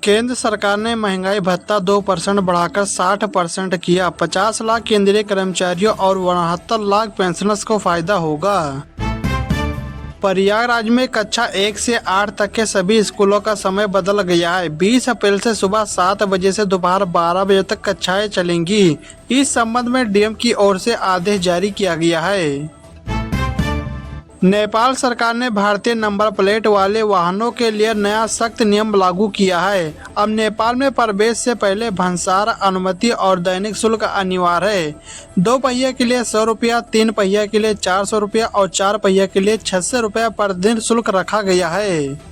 केंद्र सरकार ने महंगाई भत्ता 2% बढ़ाकर 60% किया। 50 लाख केंद्रीय कर्मचारियों और 69 लाख पेंशनर्स को फायदा होगा। प्रयागराज में कक्षा 1 से 8 तक के सभी स्कूलों का समय बदल गया है। 20 अप्रैल से सुबह 7 बजे से दोपहर 12 बजे तक कक्षाएं चलेंगी। इस संबंध में डीएम की ओर से आदेश जारी किया गया है। नेपाल सरकार ने भारतीय नंबर प्लेट वाले वाहनों के लिए नया सख्त नियम लागू किया है। अब नेपाल में प्रवेश से पहले भंसार अनुमति और दैनिक शुल्क अनिवार्य है। 2 पहिया के लिए 100 रुपया, 3 पहिया के लिए 400 रुपया और 4 पहिया के लिए 600 रुपया पर दिन शुल्क रखा गया है।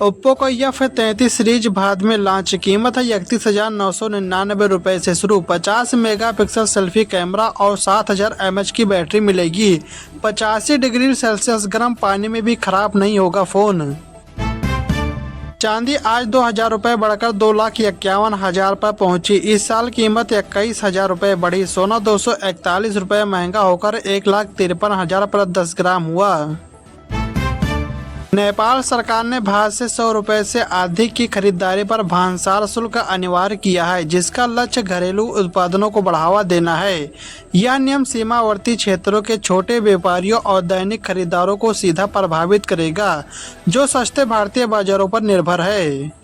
ओप्पो का F33 सीरीज बाद में लॉन्च। कीमत है 31,999 रुपये से शुरू। 50 मेगापिक्सल सेल्फी कैमरा और 7000 mAh की बैटरी मिलेगी। 85 डिग्री सेल्सियस गर्म पानी में भी खराब नहीं होगा फ़ोन। चांदी आज 2000 रुपये बढ़कर 2,51,000 पर पहुंची। इस साल कीमत 21,000 रुपये बढ़ी। सोना 241 रुपये महंगा होकर 1,53,000 पर 10 ग्राम हुआ। नेपाल सरकार ने भारत से 100 रुपये से अधिक की खरीदारी पर भांसार शुल्क अनिवार्य किया है, जिसका लक्ष्य घरेलू उत्पादनों को बढ़ावा देना है। यह नियम सीमावर्ती क्षेत्रों के छोटे व्यापारियों और दैनिक खरीदारों को सीधा प्रभावित करेगा, जो सस्ते भारतीय बाजारों पर निर्भर है।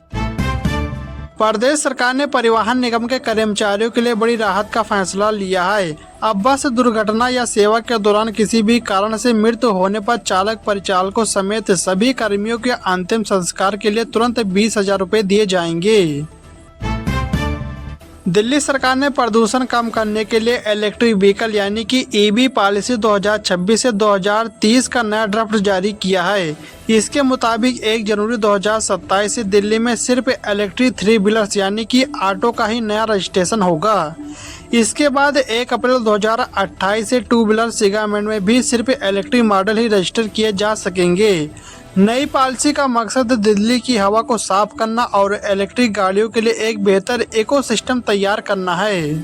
प्रदेश सरकार ने परिवहन निगम के कर्मचारियों के लिए बड़ी राहत का फैसला लिया है। अब बस दुर्घटना या सेवा के दौरान किसी भी कारण से मृत्यु होने पर चालक, परिचालकों समेत सभी कर्मियों के अंतिम संस्कार के लिए तुरंत 20,000 रुपये दिए जाएंगे। दिल्ली सरकार ने प्रदूषण कम करने के लिए इलेक्ट्रिक व्हीकल यानी कि ईवी पॉलिसी 2026 से 2030 का नया ड्राफ्ट जारी किया है। इसके मुताबिक 1 जनवरी 2027 से दिल्ली में सिर्फ इलेक्ट्रिक 3 व्हीलर्स यानी कि ऑटो का ही नया रजिस्ट्रेशन होगा। इसके बाद 1 अप्रैल 2028 से 2 व्हीलर सेगमेंट में भी सिर्फ इलेक्ट्रिक मॉडल ही रजिस्टर किए जा सकेंगे। नई पॉलिसी का मकसद दिल्ली की हवा को साफ करना और इलेक्ट्रिक गाड़ियों के लिए एक बेहतर इकोसिस्टम तैयार करना है।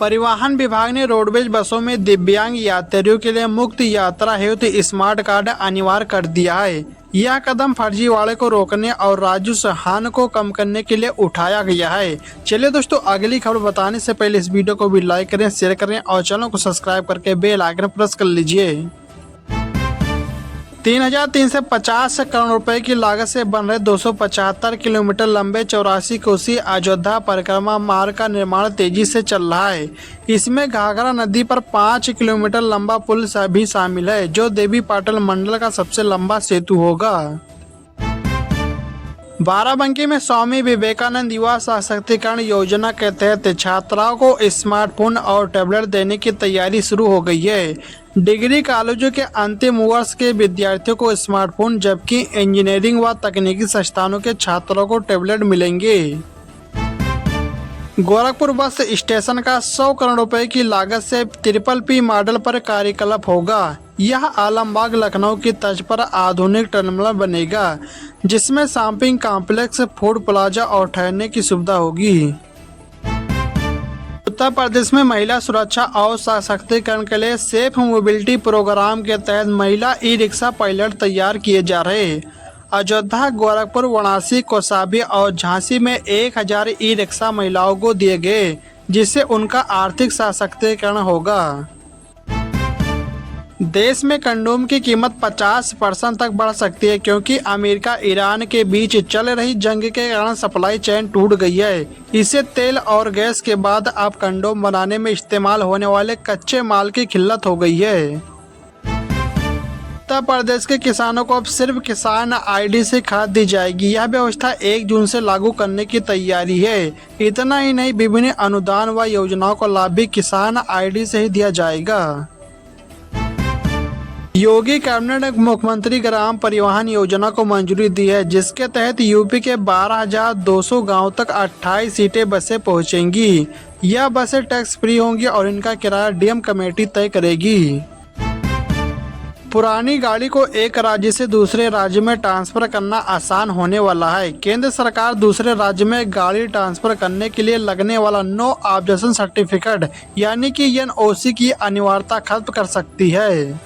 परिवहन विभाग ने रोडवेज बसों में दिव्यांग यात्रियों के लिए मुफ्त यात्रा हेतु स्मार्ट कार्ड अनिवार्य कर दिया है। यह कदम फर्जीवाड़े को रोकने और राजस्व हानि को कम करने के लिए उठाया गया है। चलिए दोस्तों, अगली खबर बताने से पहले इस वीडियो को भी लाइक करें, शेयर करें और चैनल को सब्सक्राइब करके बेल आइकन प्रेस कर लीजिए। 3,350 करोड़ रुपए की लागत से बन रहे 275 किलोमीटर लंबे 84 कोसी अयोध्या परिक्रमा मार्ग का निर्माण तेजी से चल रहा है। इसमें घाघरा नदी पर 5 किलोमीटर लंबा पुल भी शामिल है, जो देवी पाटन मंडल का सबसे लंबा सेतु होगा। बाराबंकी में स्वामी विवेकानंद युवा सशक्तिकरण योजना के तहत छात्राओं को स्मार्टफोन और टैबलेट देने की तैयारी शुरू हो गई है। डिग्री कॉलेजों के अंतिम वर्ष के विद्यार्थियों को स्मार्टफोन, जबकि इंजीनियरिंग व तकनीकी संस्थानों के छात्रों को टैबलेट मिलेंगे। गोरखपुर बस स्टेशन का 100 करोड़ रुपए की लागत से PPP मॉडल पर कार्यकल्प होगा। यह आलमबाग लखनऊ की तर्ज पर आधुनिक टर्मिनल बनेगा, जिसमें शॉपिंग कॉम्प्लेक्स, फूड प्लाजा और ठहरने की सुविधा होगी। उत्तर प्रदेश में महिला सुरक्षा और सशक्तिकरण के लिए सेफ मोबिलिटी प्रोग्राम के तहत महिला ई-रिक्शा पायलट तैयार किए जा रहे हैं। अयोध्या, गोरखपुर, वाराणसी, कौशाम्बी और झांसी में 1000 ई-रिक्शा महिलाओं को दिए गए, जिससे उनका आर्थिक सशक्तिकरण होगा। देश में कंडोम की कीमत 50% तक बढ़ सकती है, क्योंकि अमेरिका ईरान के बीच चल रही जंग के कारण सप्लाई चेन टूट गई है। इससे तेल और गैस के बाद अब कंडोम बनाने में इस्तेमाल होने वाले कच्चे माल की किल्लत हो गई है। उत्तर प्रदेश के किसानों को अब सिर्फ किसान आईडी से खाद दी जाएगी। यह व्यवस्था 1 जून से लागू करने की तैयारी है। इतना ही नहीं, विभिन्न अनुदान व योजनाओं का लाभ भी किसान आईडी से ही दिया जाएगा। योगी कैबिनेट ने मुख्यमंत्री ग्राम परिवहन योजना को मंजूरी दी है, जिसके तहत यूपी के 12,200 गांव तक 28 सीटें बसें पहुंचेंगी। यह बसें टैक्स फ्री होंगी और इनका किराया डीएम कमेटी तय करेगी। पुरानी गाड़ी को एक राज्य से दूसरे राज्य में ट्रांसफर करना आसान होने वाला है। केंद्र सरकार दूसरे राज्य में गाड़ी ट्रांसफर करने के लिए लगने वाला नो ऑब्जेक्शन सर्टिफिकेट यानी कि NOC की अनिवार्यता खत्म कर सकती है।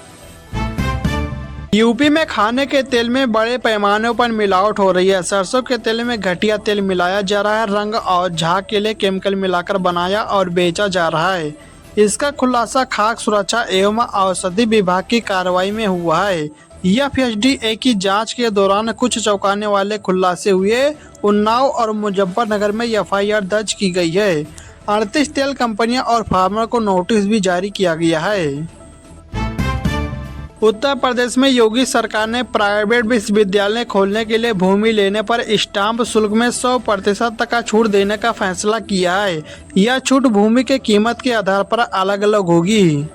यूपी में खाने के तेल में बड़े पैमाने पर मिलावट हो रही है। सरसों के तेल में घटिया तेल मिलाया जा रहा है, रंग और झाग के लिए केमिकल मिलाकर बनाया और बेचा जा रहा है। इसका खुलासा खाद्य सुरक्षा एवं औषधि विभाग की कार्रवाई में हुआ है। एफएसडीए की जांच के दौरान कुछ चौंकाने वाले खुलासे हुए। उन्नाव और मुजफ्फरनगर में एफआईआर दर्ज की गई है। 38 तेल कंपनियां और फार्मर को नोटिस भी जारी किया गया है। उत्तर प्रदेश में योगी सरकार ने प्राइवेट विश्वविद्यालय खोलने के लिए भूमि लेने पर स्टाम्प शुल्क में 100% तक का छूट देने का फैसला किया है। यह छूट भूमि के कीमत के आधार पर अलग अलग होगी।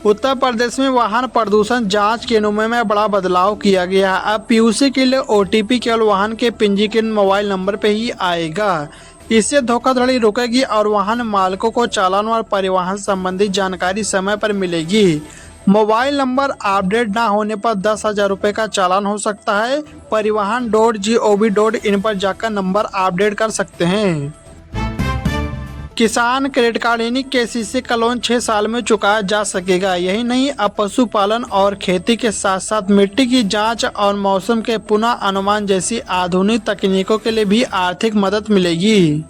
उत्तर प्रदेश में वाहन प्रदूषण जांच केंद्रों में बड़ा बदलाव किया गया है। अब पीयूसी के लिए ओटीपी केवल वाहन के पंजीकृत मोबाइल नंबर पर ही आएगा। इससे धोखाधड़ी रुकेगी और वाहन मालिकों को चालान और परिवहन संबंधी जानकारी समय पर मिलेगी। मोबाइल नंबर अपडेट ना होने पर 10,000 रुपये का चालान हो सकता है। परिवहन.gov.in पर जाकर नंबर अपडेट कर सकते हैं। किसान क्रेडिट कार्ड यानी केसीसी का लोन 6 साल में चुकाया जा सकेगा। यही नहीं, अब पशुपालन और खेती के साथ साथ मिट्टी की जांच और मौसम के पुनः अनुमान जैसी आधुनिक तकनीकों के लिए भी आर्थिक मदद मिलेगी।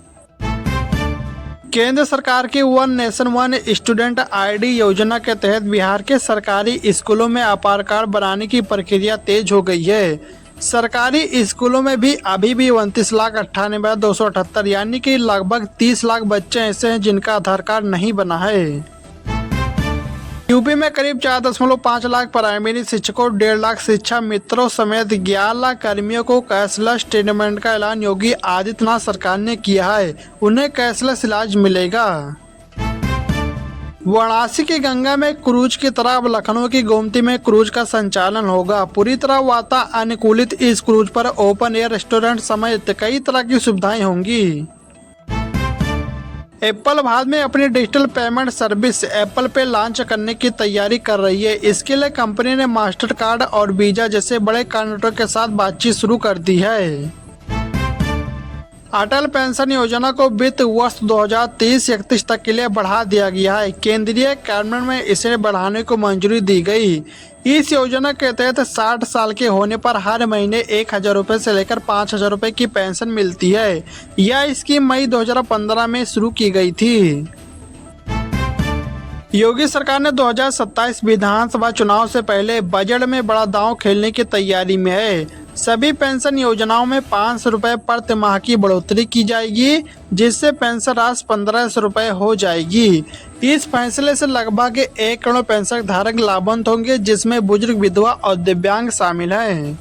केंद्र सरकार की one nation one student ID योजना के तहत बिहार के सरकारी स्कूलों में आधार कार्ड बनाने की प्रक्रिया तेज हो गई है। सरकारी स्कूलों में भी अभी भी 29,98,278 यानी कि लगभग 30 लाख बच्चे ऐसे हैं जिनका आधार कार्ड नहीं बना है। यूपी में करीब 4.5 लाख प्राइमरी शिक्षकों, 1.5 लाख शिक्षा मित्रों समेत 11 लाख कर्मियों को कैशलेस ट्रीटमेंट का ऐलान योगी आदित्यनाथ सरकार ने किया है। उन्हें कैशलेस इलाज मिलेगा। वाराणसी की गंगा में क्रूज की तरह अब लखनऊ की गोमती में क्रूज का संचालन होगा। पूरी तरह वातानुकूलित इस क्रूज पर ओपन एयर रेस्टोरेंट समेत कई तरह की सुविधाएं होंगी। एप्पल भारत में अपनी डिजिटल पेमेंट सर्विस एप्पल पे लॉन्च करने की तैयारी कर रही है। इसके लिए कंपनी ने मास्टर कार्ड और वीजा जैसे बड़े कार्डों के साथ बातचीत शुरू कर दी है। अटल पेंशन योजना को वित्त वर्ष 2030-31 तक के लिए बढ़ा दिया गया है। केंद्रीय कैबिनेट में इसे बढ़ाने को मंजूरी दी गई। इस योजना के तहत 60 साल के होने पर हर महीने 1,000 रुपये से लेकर 5,000 रुपये की पेंशन मिलती है। यह स्कीम मई 2015 में शुरू की गई थी। योगी सरकार ने 2027 विधानसभा चुनाव से पहले बजट में बड़ा दांव खेलने की तैयारी में है। सभी पेंशन योजनाओं में 500 रुपये प्रति माह की बढ़ोतरी की जाएगी, जिससे पेंशन राशि 1,500 रुपये हो जाएगी। इस फैसले से लगभग 1 करोड़ पेंशन धारक लाभान्वित होंगे, जिसमें बुजुर्ग, विधवा और दिव्यांग शामिल हैं।